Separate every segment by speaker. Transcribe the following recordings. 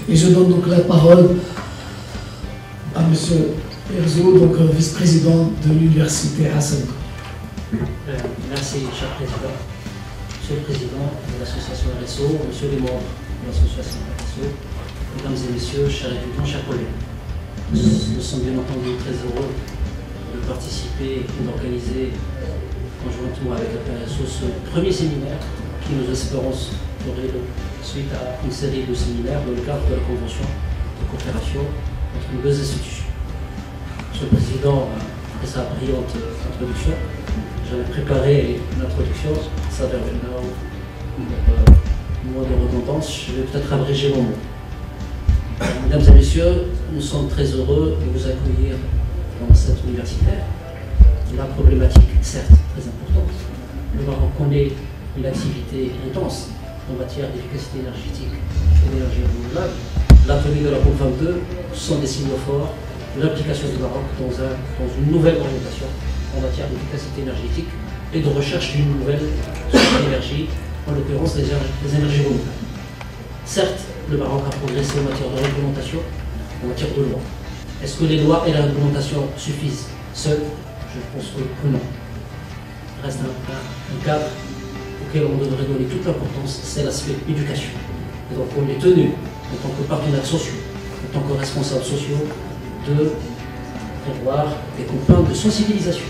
Speaker 1: Et je donne donc la parole à M. Erzo, donc vice-président de l'Université Hassan II.
Speaker 2: Merci, cher Président. Monsieur le Président de l'association RSO, Monsieur les membres de l'association RSO, Mesdames et Messieurs, chers étudiants, chers collègues. Nous sommes bien entendu très heureux de participer et d'organiser conjointement avec la RSO ce premier séminaire qui, nous espérons, aurait suite à une série de séminaires dans le cadre de la convention de coopération entre nos deux institutions. Monsieur le Président, après sa brillante introduction, j'avais préparé l'introduction, ça vers maintenant, moins de redondance, je vais peut-être abréger mon mot. Mesdames et Messieurs, nous sommes très heureux de vous accueillir dans cette université. La problématique, certes, très importante. Le Maroc connaît une activité intense en matière d'efficacité énergétique et d'énergie renouvelable. La tenue de la COP22 sont des signaux forts de l'implication du Maroc dans une nouvelle orientation en matière d'efficacité énergétique et de recherche d'une nouvelle source d'énergie, en l'occurrence les énergies renouvelables. Certes, le Maroc a progressé en matière de réglementation, en matière de loi. Est-ce que les lois et la réglementation suffisent seules? Je pense que non. Il reste un cadre auquel on devrait donner toute l'importance, c'est l'aspect éducation. Et donc on est tenu, en tant que partenaires sociaux, en tant que responsables sociaux, de prévoir des campagnes de sensibilisation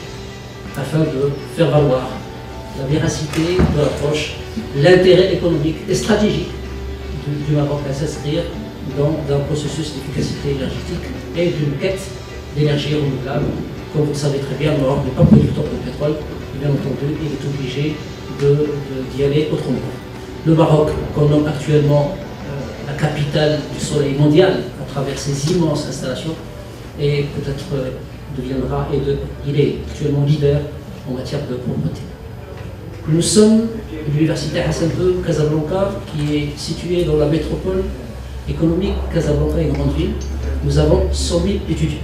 Speaker 2: afin de faire valoir la véracité de l'approche, l'intérêt économique et stratégique du Maroc à s'inscrire dans un processus d'efficacité énergétique et d'une quête d'énergie renouvelable. Comme vous le savez très bien, le Maroc n'est pas producteur de pétrole, et bien entendu, il est obligé d'y aller autrement. Le Maroc, qu'on nomme actuellement la capitale du soleil mondial à travers ses immenses installations, et peut-être deviendra, il est actuellement leader en matière de propreté. Nous sommes l'université Hassan II Casablanca, qui est située dans la métropole économique Casablanca et grande ville. Nous avons 100 000 étudiants.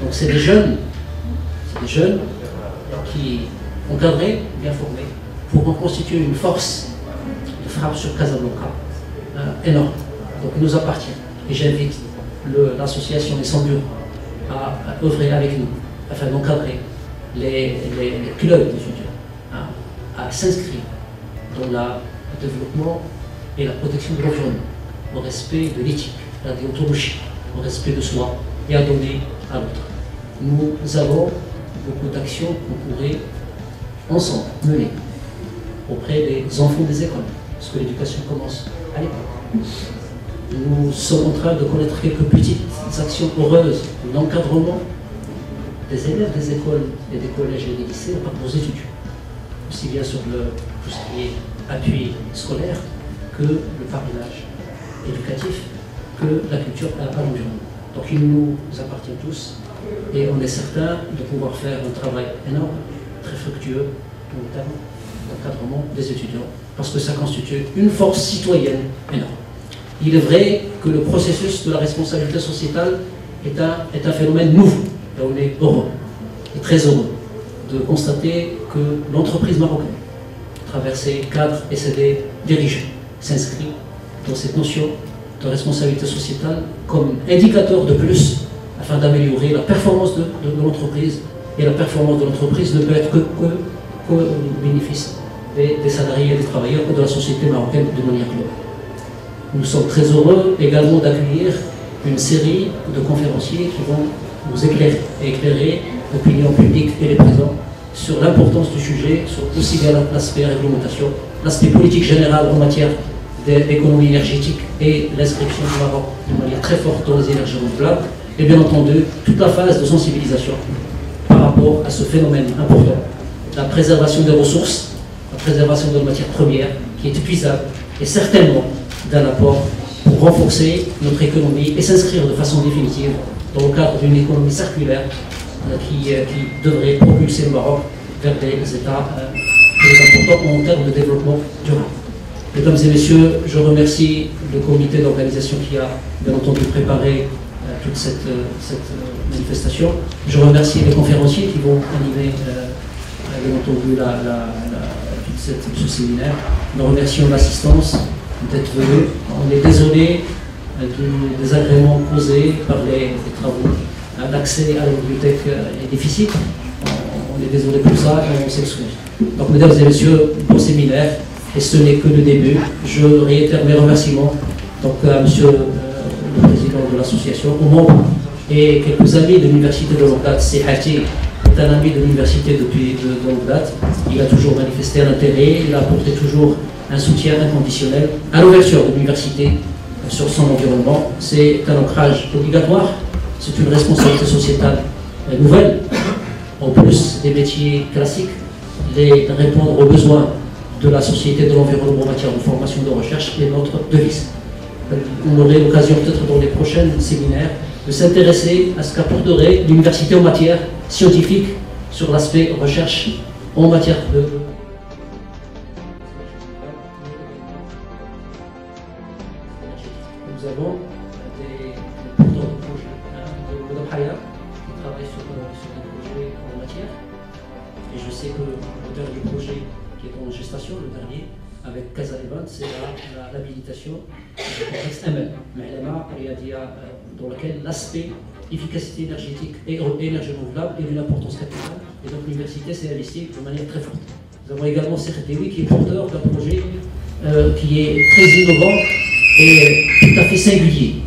Speaker 2: Donc c'est des jeunes qui encadrés, bien formés, pour constituer une force de frappe sur Casablanca énorme. Donc il nous appartient. Et j'invite l'association Les 100 bureaux à œuvrer avec nous afin d'encadrer les clubs d'étudiants, à s'inscrire dans le développement et la protection de l'environnement, au respect de l'éthique, la déontologie, au respect de soi et à donner à l'autre. Nous avons beaucoup d'actions qu'on pourrait ensemble mener auprès des enfants des écoles, parce que l'éducation commence à l'école. Nous sommes en train de connaître quelques petites actions heureuses d'encadrement des élèves des écoles et des collèges et des lycées par nos étudiants, aussi bien sur tout ce qui est appui scolaire que le parrainage éducatif, que la culture à l'environnement. Donc il nous appartient tous et on est certain de pouvoir faire un travail énorme, très fructueux, notamment d'encadrement des étudiants, parce que ça constitue une force citoyenne énorme. Il est vrai que le processus de la responsabilité sociétale est un phénomène nouveau, et on est heureux, et très heureux, de constater que l'entreprise marocaine, à travers ses cadres et ses dirigeants, s'inscrit dans cette notion de responsabilité sociétale comme indicateur de plus afin d'améliorer la performance de l'entreprise. Et la performance de l'entreprise ne peut être que au bénéfice des salariés et des travailleurs et de la société marocaine de manière globale. Nous sommes très heureux également d'accueillir une série de conférenciers qui vont nous éclairer l'opinion publique et les présents sur l'importance du sujet, sur aussi bien l'aspect réglementation, l'aspect politique général en matière d'économie énergétique et l'inscription du Maroc de manière très forte dans les énergies renouvelables, et bien entendu toute la phase de sensibilisation par rapport à ce phénomène important, la préservation des ressources, la préservation de la matière première qui est épuisable et certainement d'un apport pour renforcer notre économie et s'inscrire de façon définitive dans le cadre d'une économie circulaire qui devrait propulser le Maroc vers des états très importants en termes de développement durable. Mesdames et messieurs, je remercie le comité d'organisation qui a bien entendu préparé toute cette manifestation. Je remercie les conférenciers qui vont animer bien entendu ce séminaire. Nous remercions l'assistance d'être venue. On est désolé des agréments causés par les travaux. L'accès à la bibliothèque est difficile. On est désolé pour ça et on s'excuse. Donc, mesdames et messieurs, bon séminaire, et ce n'est que le début. Je réitère mes remerciements donc, à monsieur le président de l'association, aux membres et quelques amis de l'université de longue date. Sehati est un ami de l'université depuis de longue date. Il a toujours manifesté un intérêt, il a apporté toujours un soutien inconditionnel à l'ouverture de l'université sur son environnement. C'est un ancrage obligatoire, c'est une responsabilité sociétale nouvelle, en plus des métiers classiques, répondre aux besoins de la société, de l'environnement en matière de formation et de recherche est notre devise. On aurait l'occasion peut-être dans les prochains séminaires de s'intéresser à ce qu'apporterait l'université en matière scientifique sur l'aspect recherche en matière de... Nous avons des porteurs de projets de Mme qui travaillent sur des projets en matière. Et je sais que le dernier projet qui est en gestation, le dernier, avec Casa Event, c'est l'habilitation du complexe ML, dans lequel l'aspect efficacité énergétique et énergie renouvelable est d'une importance capitale. Et donc l'université s'est investie de manière très forte. Nous avons également CRTW qui est porteur d'un projet qui est très innovant et tout à fait singulier.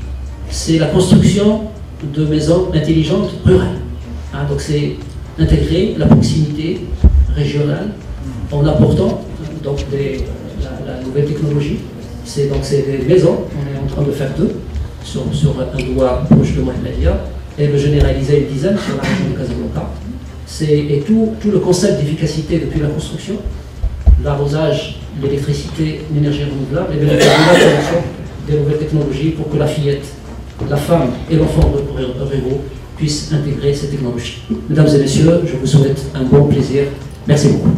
Speaker 2: C'est la construction de maisons intelligentes rurales. Donc c'est intégrer la proximité régionale en apportant donc la nouvelle technologie. C'est des maisons, on est en train de faire deux sur un doigt proche de Mohamedia et de généraliser une dizaine sur la région de Casablanca. Et tout le concept d'efficacité depuis la construction, l'arrosage, l'électricité, l'énergie renouvelable, et bien l'installation des nouvelles technologies pour que la fillette, la femme et l'enfant ruraux puissent intégrer ces technologies. Mesdames et messieurs, je vous souhaite un bon plaisir. Merci beaucoup.